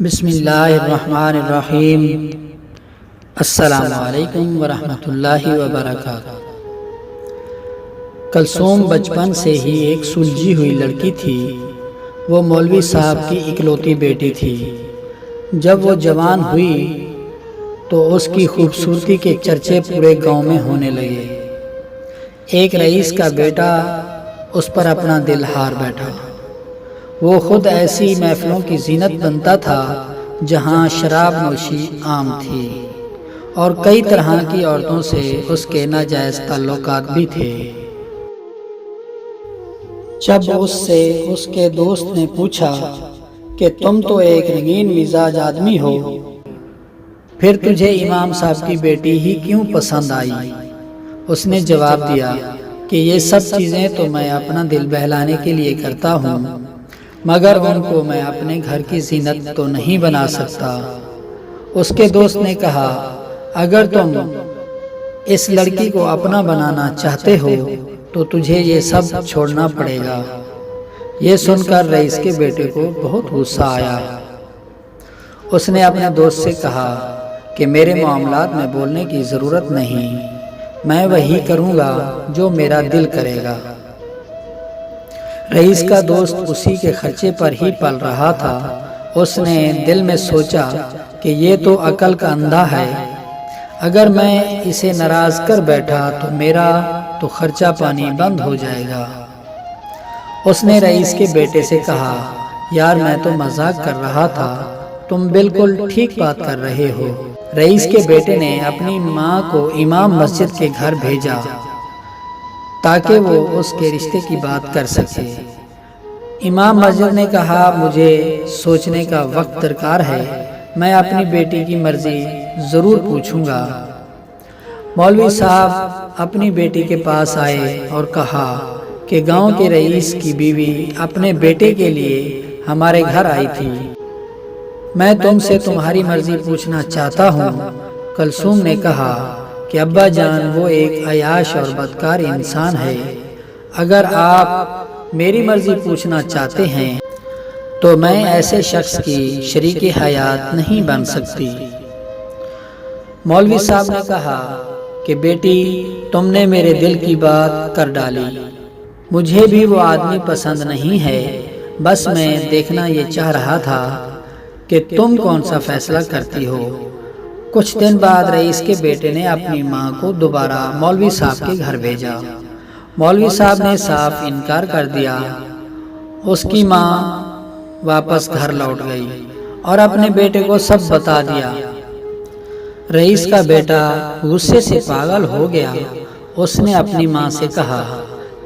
بسم اللہ الرحمن الرحیم۔ السلام علیکم ورحمۃ اللہ وبرکاتہ۔ کلثوم بچپن سے ہی ایک سلجھی ہوئی لڑکی تھی۔ وہ مولوی صاحب کی اکلوتی بیٹی تھی۔ جب وہ جوان ہوئی تو اس کی خوبصورتی کے چرچے پورے گاؤں میں ہونے لگے۔ ایک رئیس کا بیٹا اس پر اپنا دل ہار بیٹھا۔ وہ خود ایسی محفلوں کی زینت بنتا تھا جہاں شراب نوشی عام تھی اور کئی طرح کی عورتوں سے اس کے ناجائز تعلقات بھی تھے۔ جب اس سے اس کے دوست نے پوچھا کہ تم تو ایک رنگین مزاج آدمی ہو، پھر تجھے امام صاحب کی بیٹی ہی کیوں پسند آئی؟ اس نے جواب دیا کہ یہ سب چیزیں تو میں اپنا دل بہلانے کے لیے کرتا ہوں، مگر ان کو میں اپنے گھر کی زینت تو نہیں بنا سکتا۔ اس کے دوست نے کہا، اگر تم اس لڑکی کو اپنا بنانا چاہتے ہو تو تجھے یہ سب چھوڑنا پڑے گا۔ یہ سن کر رئیس کے بیٹے کو بہت غصہ آیا۔ اس نے اپنے دوست سے کہا کہ میرے معاملات میں بولنے کی ضرورت نہیں، میں وہی کروں گا جو میرا دل کرے گا۔ رئیس کا دوست اسی کے خرچے پر ہی پل رہا تھا۔ اس نے دل میں سوچا کہ یہ تو عقل کا اندھا ہے، اگر میں اسے ناراض کر بیٹھا تو میرا تو خرچہ پانی بند ہو جائے گا۔ اس نے رئیس کے بیٹے سے کہا، یار میں تو مذاق کر رہا تھا، تم بالکل ٹھیک بات کر رہے ہو۔ رئیس کے بیٹے نے اپنی ماں کو امام مسجد کے گھر بھیجا تاکہ وہ اس کے رشتے کی بات کر سکے۔ امام مسجد نے کہا، مجھے سوچنے کا وقت درکار ہے، میں اپنی بیٹی کی مرضی ضرور پوچھوں گا۔ مولوی صاحب اپنی بیٹی کے پاس آئے اور کہا کہ گاؤں کے رئیس کی بیوی اپنے بیٹے کے لیے ہمارے گھر آئی تھی، میں تم سے تمہاری مرضی پوچھنا چاہتا ہوں۔ کلثوم نے کہا کہ ابا جان، وہ ایک عیاش اور بدکار انسان ہے، اگر آپ میری مرضی پوچھنا چاہتے ہیں تو میں ایسے شخص کی شریک حیات نہیں بن سکتی۔ مولوی صاحب نے کہا کہ بیٹی، تم نے میرے دل کی بات کر ڈالی، مجھے بھی وہ آدمی پسند نہیں ہے، بس میں دیکھنا یہ چاہ رہا تھا کہ تم کون سا فیصلہ کرتی ہو۔ کچھ دن بعد رئیس کے بیٹے نے اپنی ماں کو دوبارہ مولوی صاحب کے گھر بھیجا۔ مولوی صاحب نے صاف انکار کر دیا۔ اس کی ماں واپس گھر لوٹ گئی اور اپنے بیٹے کو سب بتا دیا۔ رئیس کا بیٹا غصے سے پاگل ہو گیا۔ اس نے اپنی ماں سے کہا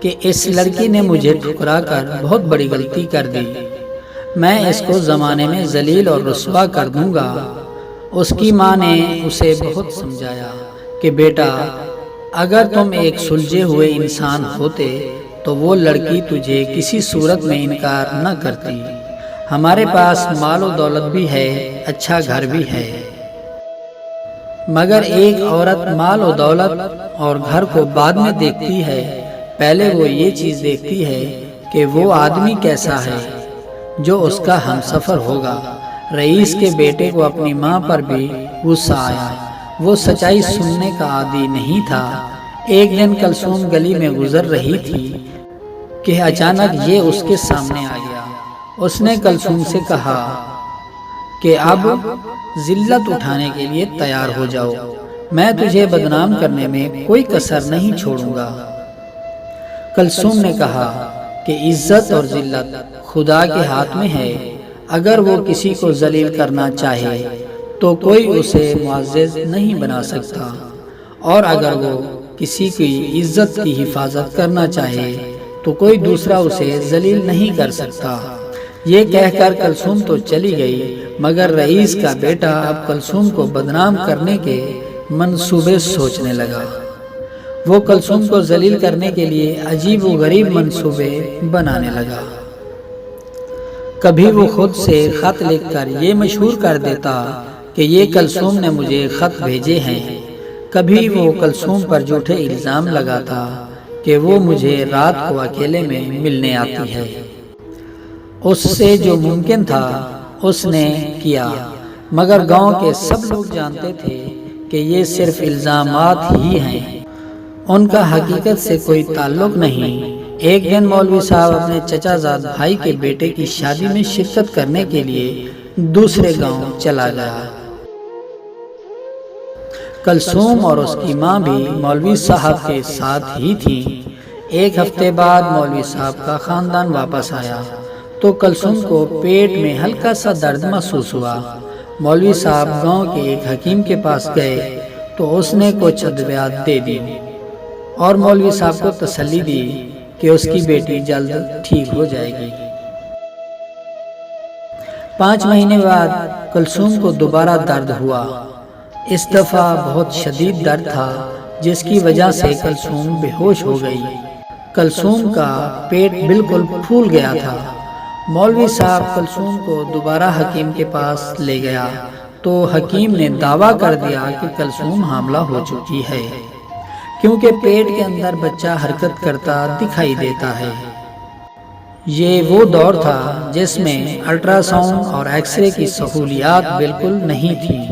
کہ اس لڑکی نے مجھے ٹھکرا کر بہت بڑی غلطی کر دی، میں اس کو زمانے میں ذلیل اور رسوا کر دوں گا۔ اس کی ماں نے اسے بہت سمجھایا کہ بیٹا، اگر تم ایک سلجھے ہوئے انسان ہوتے تو وہ لڑکی تجھے کسی صورت میں انکار نہ کرتی، ہمارے پاس مال و دولت بھی ہے، اچھا گھر بھی ہے، مگر ایک عورت مال و دولت اور گھر کو بعد میں دیکھتی ہے، پہلے وہ یہ چیز دیکھتی ہے کہ وہ آدمی کیسا ہے جو اس کا ہمسفر ہوگا۔ رئیس کے بیٹے کو اپنی ماں پر بھی غصہ آیا۔ وہ سچائی سننے کا عادی نہیں تھا۔ ایک دن کلثوم گلی میں گزر رہی تھی کہ اچانک یہ اس کے سامنے آ گیا۔ اس نے کلثوم سے کہا کہ اب ذلت اٹھانے کے لیے تیار ہو جاؤ، میں تجھے بدنام کرنے میں کوئی کسر نہیں چھوڑوں گا۔ کلثوم نے کہا کہ عزت اور ذلت خدا کے ہاتھ میں ہے، اگر وہ کسی کو ذلیل کرنا چاہے تو کوئی اسے معزز نہیں بنا سکتا، اور اگر وہ کسی کی عزت کی حفاظت کرنا چاہے تو کوئی دوسرا اسے ذلیل نہیں کر سکتا۔ یہ کہہ کر کلثوم تو چلی گئی، مگر رئیس کا بیٹا اب کلثوم کو بدنام کرنے کے منصوبے سوچنے لگا۔ وہ کلثوم کو ذلیل کرنے کے لیے عجیب و غریب منصوبے بنانے لگا۔ کبھی وہ خود سے خط لکھ کر یہ مشہور کر دیتا کہ یہ کلثوم نے مجھے خط بھیجے ہیں، کبھی وہ کلثوم پر جھوٹے الزام لگاتا کہ وہ مجھے رات کو اکیلے میں ملنے آتی ہے۔ اس سے جو ممکن تھا اس نے کیا، مگر گاؤں کے سب لوگ جانتے تھے کہ یہ صرف الزامات ہی ہیں، ان کا حقیقت سے کوئی تعلق نہیں۔ ایک دن مولوی صاحب اپنے چچا زاد بھائی کے بیٹے کی شادی میں شرکت کرنے کے لیے دوسرے گاؤں چلا گیا۔ کلثوم اور اس کی ماں بھی مولوی صاحب کے ساتھ ہی تھی۔ ایک ہفتے بعد مولوی صاحب کا خاندان واپس آیا تو کلثوم کو پیٹ میں ہلکا سا درد محسوس ہوا۔ مولوی صاحب گاؤں کے ایک حکیم کے پاس گئے تو اس نے کچھ ادویات دے دی اور مولوی صاحب کو تسلی دی کہ اس کی بیٹی جلد ٹھیک ہو جائے گی۔ 5 مہینے بعد کلثوم کو دوبارہ درد ہوا۔ اس دفعہ بہت شدید درد تھا جس کی وجہ سے کلثوم بے ہوش ہو گئی۔ کلثوم کا پیٹ بالکل پھول گیا تھا۔ مولوی صاحب کلثوم کو دوبارہ حکیم کے پاس لے گیا تو حکیم نے دعویٰ کر دیا کہ کلثوم حاملہ ہو چکی ہے، کیونکہ پیٹ کے اندر بچہ حرکت کرتا دکھائی دیتا ہے۔ یہ وہ دور تھا جس میں الٹرا ساؤنڈ اور ایکس رے کی سہولیات بالکل نہیں تھیں۔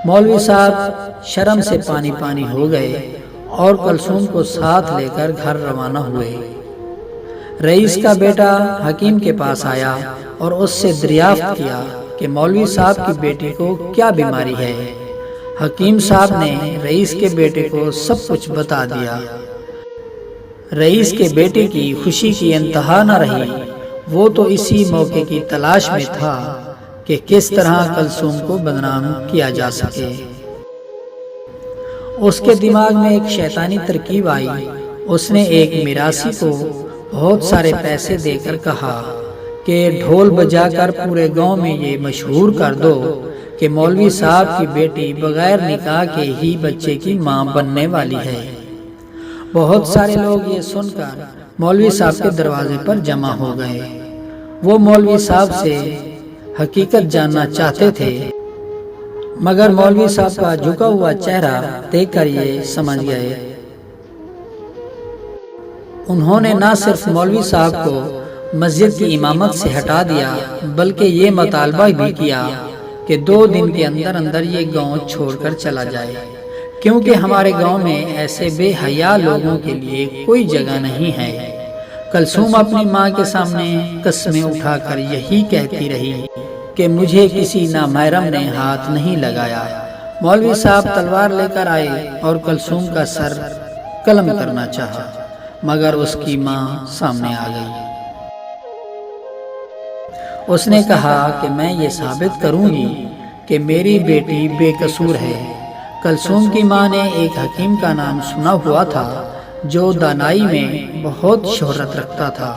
مولوی صاحب شرم سے پانی پانی ہو گئے اور کلثوم کو ساتھ لے کر گھر روانہ ہوئے۔ رئیس کا بیٹا حکیم کے پاس آیا اور اس سے دریافت کیا کہ مولوی صاحب کی بیٹی کو کیا بیماری ہے۔ حکیم صاحب نے رئیس کے بیٹے کو سب کچھ بتا دیا۔ رئیس کے بیٹے کی خوشی کی انتہا نہ رہی۔ وہ تو اسی موقع کی تلاش میں تھا کہ کس طرح کلثوم کو بدنام کیا جا سکے۔ اس کے دماغ میں ایک شیطانی ترکیب آئی۔ اس نے ایک میراثی کو بہت سارے پیسے دے کر کہا کہ ڈھول بجا کر پورے گاؤں میں یہ مشہور کر دو کہ مولوی صاحب کی بیٹی بغیر نکاح کے ہی بچے کی ماں بننے والی ہے۔ بہت سارے لوگ یہ سن کر مولوی صاحب کے دروازے پر جمع ہو گئے۔ وہ مولوی صاحب سے حقیقت جاننا چاہتے تھے، مگر مولوی صاحب کا جھکا ہوا چہرہ دیکھ کر یہ سمجھ گئے۔ انہوں نے نہ صرف مولوی صاحب کو مسجد کی امامت سے ہٹا دیا بلکہ یہ مطالبہ بھی کیا کہ 2 دن کے اندر اندر یہ گاؤں چھوڑ کر چلا جائے، کیونکہ ہمارے گاؤں میں ایسے بے حیا لوگوں کے لیے کوئی جگہ نہیں ہے۔ کلثوم اپنی ماں کے سامنے قسمیں اٹھا کر یہی کہتی رہی کہ مجھے کسی نامحرم نے ہاتھ نہیں لگایا۔ مولوی صاحب تلوار لے کر آئے اور کلثوم کا سر قلم کرنا چاہا، مگر اس کی ماں سامنے آ گئی۔ اس نے کہا کہ میں یہ ثابت کروں گی کہ میری بیٹی بے قصور ہے۔ کلثوم کی ماں نے ایک حکیم کا نام سنا ہوا تھا جو دانائی میں بہت شہرت رکھتا تھا۔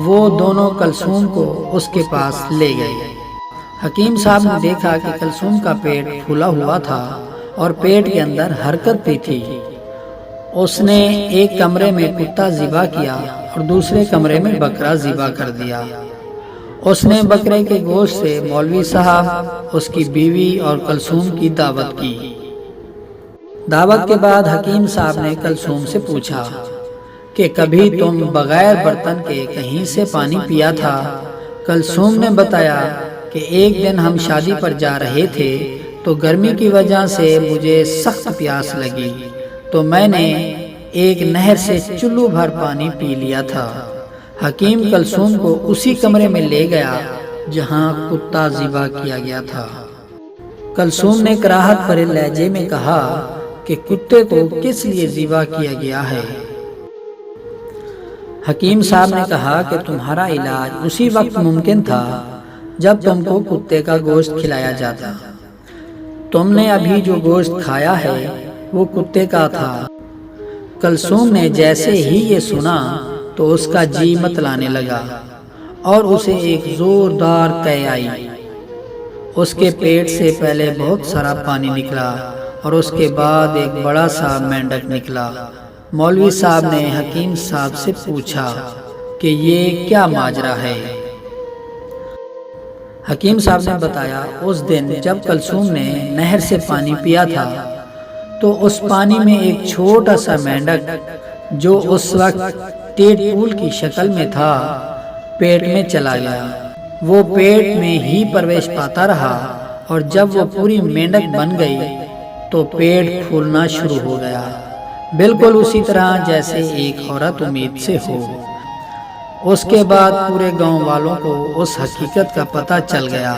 وہ دونوں کلثوم کو اس کے پاس لے گئے۔ حکیم صاحب نے دیکھا کہ کلثوم کا پیٹ پھولا ہوا تھا اور پیٹ کے اندر حرکت بھی تھی۔ اس نے ایک کمرے میں کتا ذبح کیا اور دوسرے کمرے میں بکرا ذبح کر دیا۔ اس نے بکرے کے گوشت سے مولوی صاحب، اس کی بیوی اور کلثوم کی دعوت کی۔ دعوت کے بعد حکیم صاحب نے کلثوم سے پوچھا کہ کبھی تم بغیر برتن کے کہیں سے پانی پیا تھا؟ کلثوم نے بتایا کہ ایک دن ہم شادی پر جا رہے تھے تو گرمی کی وجہ سے مجھے سخت پیاس لگی تو میں نے ایک نہر سے چلو بھر پانی پی لیا تھا۔ حکیم کلثوم کو اسی کمرے میں لے گیا جہاں کتا ذبح کیا گیا تھا۔ کلثوم نے کراہت بھرے لہجے میں کہا کہ کتے کو کس لیے ذبح کیا گیا ہے؟ حکیم صاحب نے کہا کہ تمہارا علاج اسی وقت ممکن تھا جب تم کو کتے کا گوشت کھلایا جاتا۔ تم نے ابھی جو گوشت کھایا ہے وہ کتے کا تھا۔ کلثوم نے جیسے ہی یہ سنا تو اس کا جی متلانے لگا اور اسے ایک زوردار قے آئی۔ اس کے پیٹ سے پہلے بہت سارا پانی نکلا اور اس کے بعد ایک بڑا سا مینڈک نکلا۔ مولوی صاحب نے حکیم صاحب سے پوچھا کہ یہ کیا ماجرا ہے؟ حکیم صاحب نے بتایا اس دن جب کلثوم نے نہر سے پانی پیا تھا تو اس پانی میں ایک چھوٹا سا مینڈک جو اس وقت ٹیٹ پول کی شکل میں تھا پیٹ میں چلا گیا۔ وہ پیٹ میں ہی پرویش پاتا رہا اور جب وہ پوری مینڈک بن گئی تو پیٹ پھولنا شروع ہو گیا، بالکل اسی طرح جیسے ایک عورت امید سے ہو۔ اس کے بعد پورے گاؤں والوں کو اس حقیقت کا پتہ چل گیا۔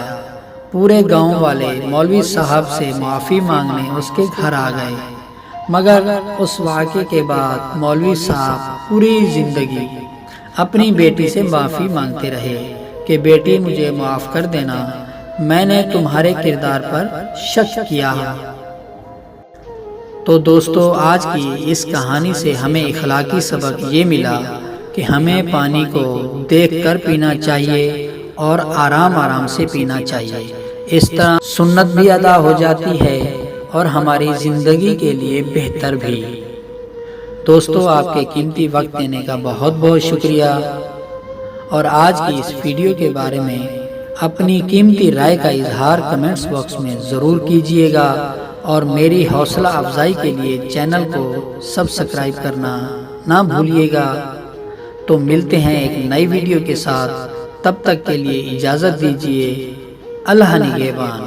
پورے گاؤں والے مولوی صاحب سے معافی مانگنے اس کے گھر آ گئے، مگر اس واقعے کے بعد مولوی صاحب پوری زندگی اپنی بیٹی سے معافی مانگتے رہے کہ بیٹی مجھے معاف کر دینا، میں نے تمہارے کردار پر شک کیا۔ تو دوستو، آج کی اس کہانی سے ہمیں اخلاقی سبق یہ ملا کہ ہمیں پانی کو دیکھ کر پینا چاہیے اور آرام آرام سے پینا چاہیے۔ اس طرح سنت بھی ادا ہو جاتی ہے اور ہماری زندگی کے لیے بہتر بھی۔ دوستو، آپ کے قیمتی وقت دینے کا بہت بہت شکریہ، اور آج کی اس ویڈیو کے بارے میں اپنی قیمتی رائے کا اظہار کمنٹس باکس میں ضرور کیجیے گا، اور میری حوصلہ افزائی کے لیے چینل کو سبسکرائب کرنا نہ بھولیے گا۔ تو ملتے ہیں ایک نئی ویڈیو کے ساتھ، تب تک کے لیے اجازت دیجیے۔ اللہ نگہبان۔